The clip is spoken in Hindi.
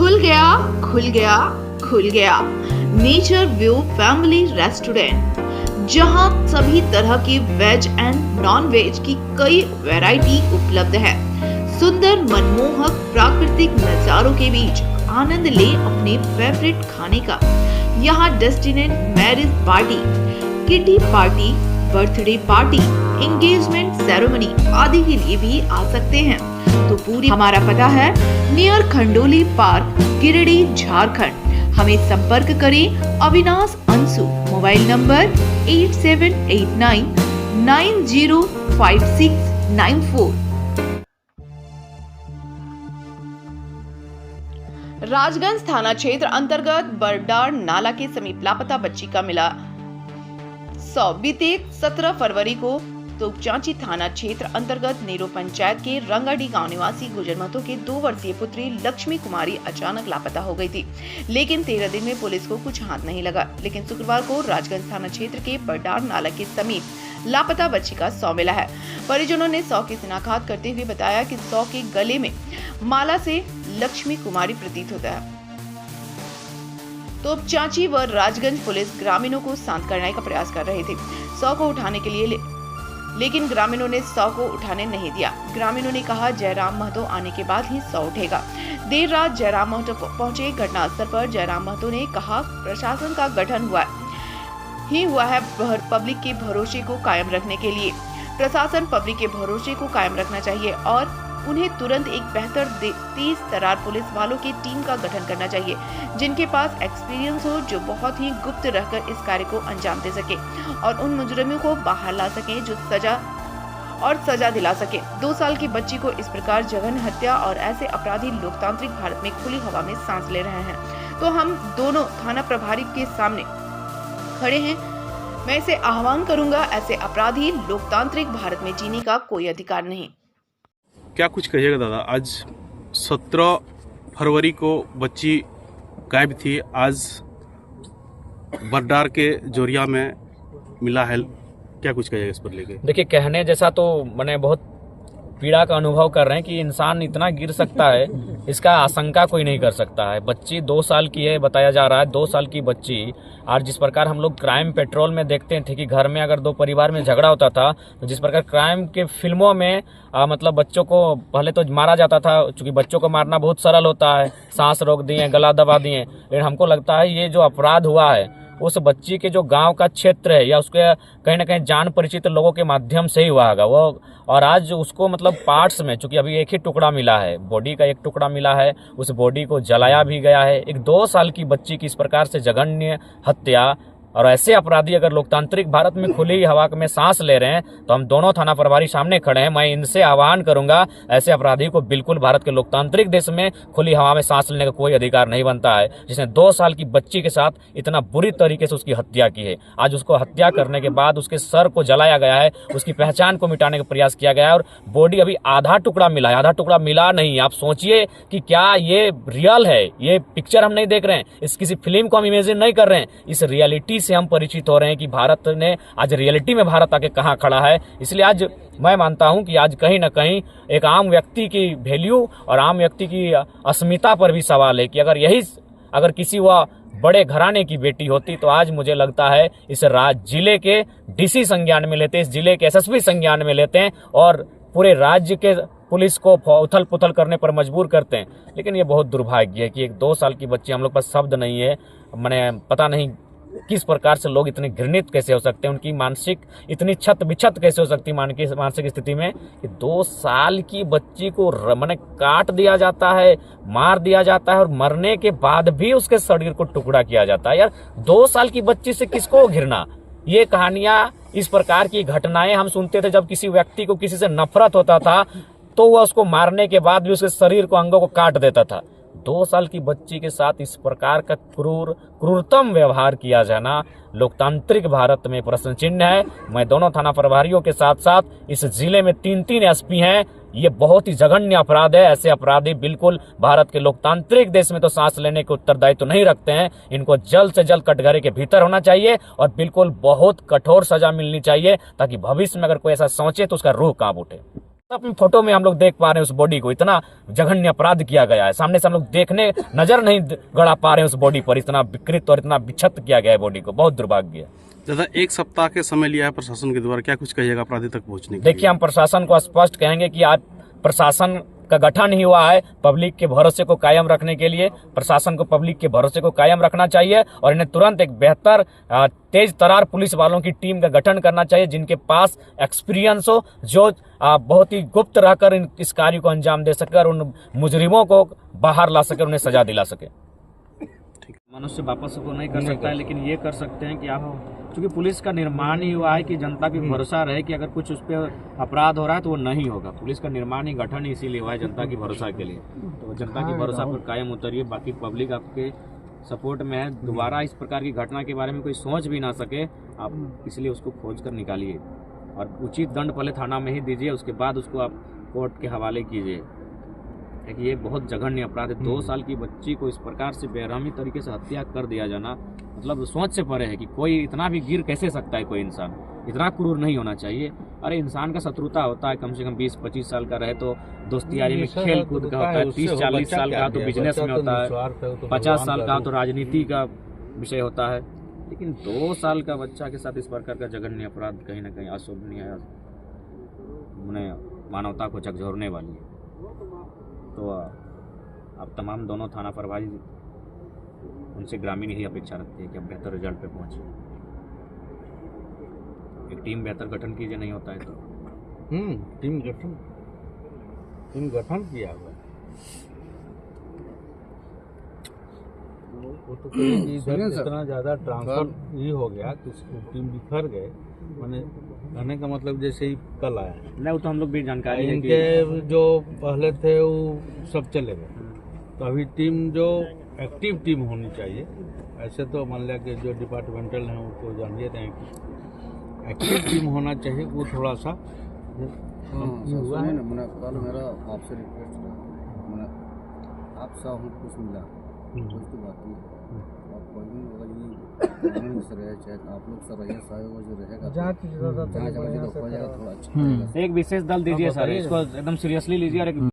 खुल गया खुल गया खुल गया नेचर व्यू फैमिली रेस्टोरेंट, जहां सभी तरह की वेज एंड नॉन वेज की कई वैरायटी उपलब्ध है। सुंदर मनमोहक प्राकृतिक नजारों के बीच आनंद ले अपने फेवरेट खाने का। यहाँ destinate marriage party, kitty party, birthday party, engagement ceremony आदि के लिए भी आ सकते हैं। तो पूरी हमारा पता है नियर खंडोली पार्क, गिरिडीह, झारखंड। हमें संपर्क करें अविनाश अंशु, मोबाइल नंबर 8789905694। राजगंज थाना क्षेत्र अंतर्गत बरडार नाला के समीप लापता बच्ची का मिला बीते 17 फरवरी को तोपचांची थाना क्षेत्र अंतर्गत नेरो पंचायत के रंगाडी गांव निवासी गुजर महतो के 2 वर्षीय पुत्री लक्ष्मी कुमारी अचानक लापता हो गई थी, लेकिन 13 दिन में पुलिस को कुछ हाथ नहीं लगा। लेकिन शुक्रवार को राजगंज थाना क्षेत्र के बरडार नाला के समीप लापता बच्ची का शव मिला है। परिजनों ने शव की शिनाख्त करते हुए बताया कि शव के गले में माला से लक्ष्मी कुमारी प्रतीत होता है। तोपचांची व राजगंज पुलिस ग्रामीणों को शांत करने का प्रयास कर रहे थे शव को उठाने के लिए, लेकिन ग्रामीणों ने शव को उठाने नहीं दिया। ग्रामीणों ने कहा जयराम महतो आने के बाद ही शव उठेगा। देर रात जयराम महतो पहुंचे घटनास्थल पर। जयराम महतो ने कहा प्रशासन का गठन हुआ है पब्लिक के भरोसे को कायम रखने के लिए। प्रशासन पब्लिक के भरोसे को कायम रखना चाहिए और उन्हें तुरंत एक बेहतर तेज तर्रार पुलिस वालों की टीम का गठन करना चाहिए, जिनके पास एक्सपीरियंस हो, जो बहुत ही गुप्त रहकर इस कार्य को अंजाम दे सके और उन मुजरिमों को बाहर ला सके जो सजा दिला सके। 2 साल की बच्ची को इस प्रकार जघन्य हत्या और ऐसे अपराधी लोकतांत्रिक भारत में खुली हवा में सांस ले रहे हैं, तो हम दोनों थाना प्रभारी के सामने खड़े हैं। मैं इसे आह्वान करूंगा, ऐसे अपराधी लोकतांत्रिक भारत में जीने का कोई अधिकार नहीं। क्या कुछ कहिएगा दादा? आज 17 फरवरी को बच्ची गायब थी, आज बरडार के जोरिया में मिला है, क्या कुछ कहिएगा इस पर लेके? देखिए, कहने जैसा तो मैंने बहुत पीड़ा का अनुभव कर रहे हैं कि इंसान इतना गिर सकता है, इसका आशंका कोई नहीं कर सकता है। बच्ची 2 साल की है, बताया जा रहा है 2 साल की बच्ची। और जिस प्रकार हम लोग क्राइम पेट्रोल में देखते थे कि घर में अगर 2 परिवार में झगड़ा होता था, तो जिस प्रकार क्राइम के फिल्मों में मतलब बच्चों को पहले तो मारा जाता था, चूंकि बच्चों को मारना बहुत सरल होता है, सांस रोक दिए, गला दबा दिए। लेकिन हमको लगता है ये जो अपराध हुआ है उस बच्ची के जो गांव का क्षेत्र है या उसके कहीं ना कहीं जान परिचित लोगों के माध्यम से ही हुआ होगा वो। और आज उसको मतलब पार्ट्स में, चूंकि अभी एक ही टुकड़ा मिला है, बॉडी का एक टुकड़ा मिला है, उस बॉडी को जलाया भी गया है। एक 2 साल की बच्ची की इस प्रकार से जघन्य हत्या, और ऐसे अपराधी अगर लोकतांत्रिक भारत में खुली हवा में सांस ले रहे हैं, तो हम दोनों थाना प्रभारी सामने खड़े हैं। मैं इनसे आह्वान करूंगा, ऐसे अपराधी को बिल्कुल भारत के लोकतांत्रिक देश में खुली हवा में सांस लेने का कोई अधिकार नहीं बनता है, जिसने 2 साल की बच्ची के साथ इतना बुरी तरीके से उसकी हत्या की है। आज उसको हत्या करने के बाद उसके सर को जलाया गया है, उसकी पहचान को मिटाने का प्रयास किया गया है, और बॉडी अभी आधा टुकड़ा मिला है, आधा टुकड़ा मिला नहीं। आप सोचिए कि क्या ये रियल है? ये पिक्चर हम नहीं देख रहे हैं, इस किसी फिल्म को हम इमेजिन नहीं कर रहे हैं, इस रियलिटी से हम परिचित हो रहे हैं कि भारत ने आज रियलिटी में भारत आके कहां खड़ा है। इसलिए आज मैं मानता हूं कि आज कहीं ना कहीं एक आम व्यक्ति की वैल्यू और आम व्यक्ति की अस्मिता पर भी सवाल है कि अगर किसी वह बड़े घराने की बेटी होती तो आज मुझे लगता है इस जिले के डीसी संज्ञान में लेते, इस जिले के एसएसपी संज्ञान में लेते हैं और पूरे राज्य के पुलिस को उथल पुथल करने पर मजबूर करते हैं। लेकिन ये बहुत दुर्भाग्य है कि एक 2 साल की बच्ची, हम लोग पास शब्द नहीं है, मैंने पता नहीं किस प्रकार से लोग इतने घृणित कैसे हो सकते हैं, उनकी मानसिक इतनी छत बिछत कैसे हो सकती है मानसिक स्थिति में कि 2 साल की बच्ची को मैंने काट दिया जाता है, मार दिया जाता है और मरने के बाद भी उसके शरीर को टुकड़ा किया जाता है। यार 2 साल की बच्ची से किसको घृणा? ये कहानियां, इस प्रकार की घटनाएं हम सुनते थे जब किसी व्यक्ति को किसी से नफरत होता था तो वह उसको मारने के बाद भी उसके शरीर को, अंगों को काट देता था। 2 साल की बच्ची के साथ इस प्रकार का क्रूरतम व्यवहार किया जाना लोकतांत्रिक भारत में प्रश्न चिन्ह है। मैं दोनों थाना प्रभारियों के साथ साथ इस जिले में 3-3 एसपी हैं। ये बहुत ही जघन्य अपराध है। ऐसे अपराधी बिल्कुल भारत के लोकतांत्रिक देश में तो सांस लेने के उत्तरदायित्व नहीं रखते हैं। इनको जल्द से जल्द कटघरे के भीतर होना चाहिए और बिल्कुल बहुत कठोर सजा मिलनी चाहिए, ताकि भविष्य में अगर कोई ऐसा सोचे तो उसका रूह कांप उठे। अपनी फोटो में हम लोग देख पा रहे हैं उस बॉडी को, इतना जघन्य अपराध किया गया है। सामने से हम लोग देखने नजर नहीं गड़ा पा रहे हैं उस बॉडी पर, इतना विकृत और इतना विक्षत किया गया है बॉडी को। बहुत दुर्भाग्य है। दादा, एक सप्ताह के समय लिया है प्रशासन के द्वारा, क्या कुछ कहिएगा अपराधी तक पहुंचने के देखिए, हम प्रशासन को स्पष्ट कहेंगे कि आज प्रशासन का गठन ही हुआ है पब्लिक के भरोसे को कायम रखने के लिए। प्रशासन को पब्लिक के भरोसे को कायम रखना चाहिए और इन्हें तुरंत एक बेहतर तेज तरार पुलिस वालों की टीम का गठन करना चाहिए, जिनके पास एक्सपीरियंस हो, जो बहुत ही गुप्त रहकर इस कार्य को अंजाम दे सके और उन मुजरिमों को बाहर ला सके, उन्हें सजा दिला सके। मनुष्य वापस को नहीं कर सकता है, लेकिन ये कर सकते हैं कि आप, क्योंकि पुलिस का निर्माण ही हुआ है कि जनता पे भरोसा रहे कि अगर कुछ उस पर अपराध हो रहा है तो वो नहीं होगा। पुलिस का निर्माण ही, गठन ही इसीलिए हुआ है जनता की भरोसा के लिए। तो जनता की भरोसा पर कायम उतरिए, बाकी पब्लिक आपके सपोर्ट में है। दोबारा इस प्रकार की घटना के बारे में कोई सोच भी ना सके आप, इसलिए उसको खोज कर निकालिए और उचित दंड पहले थाना में ही दीजिए, उसके बाद उसको आप कोर्ट के हवाले कीजिए। कि ये बहुत जघन्य अपराध है। 2 साल की बच्ची को इस प्रकार से बेरहमी तरीके से हत्या कर दिया जाना, मतलब सोच से परे है कि कोई इतना भी गिर कैसे सकता है। कोई इंसान इतना क्रूर नहीं होना चाहिए। अरे इंसान का शत्रुता होता है, कम से कम 20-25 साल का रहे तो दोस्ती यारी में खेल कूद का होता है, 30-40 साल का तो बिजनेस में होता है, 50 साल का तो राजनीति का विषय होता है। लेकिन 2 साल का बच्चा के साथ इस प्रकार का जघन्य अपराध कहीं ना कहीं अशोभनीय है, उन्हें मानवता को झकझोरने वाली है। तो अब तमाम दोनों थाना प्रभारी उनसे ग्रामीण यही अपेक्षा रखते हैं कि अब बेहतर रिजल्ट पे पहुंचे। एक टीम बेहतर गठन कीजिए, नहीं होता है तो टीम गठन किया हुआ है। वो तो कहेगी इधर इतना ज़्यादा ट्रांसफर ये हो गया कि टीम बिखर गए, मैंने कहने का मतलब जैसे ही कल आया नहीं, वो तो हम लोग भी जानकारी है इनके जो पहले थे वो सब चले गए। तो अभी टीम जो एक्टिव टीम होनी चाहिए, ऐसे तो मान लिया कि जो डिपार्टमेंटल हैं वो तो जान लेते हैं कि एक्टिव टीम होना चाहिए। वो थोड़ा सा हुआ है ना। मैंने कल मेरा आपसे रिक्वेस्ट था, मैंने आपसे हमको कुछ मिला कुछ तो बात नहीं। आप कोई भी अगर ये से रहे, चाहे आप लोग से रहिए, सहयोग जो रहेगा जांच हो जाएगा, थोड़ा अच्छा। एक विशेष दल दीजिए सर, इसको एकदम सीरियसली लीजिए और एक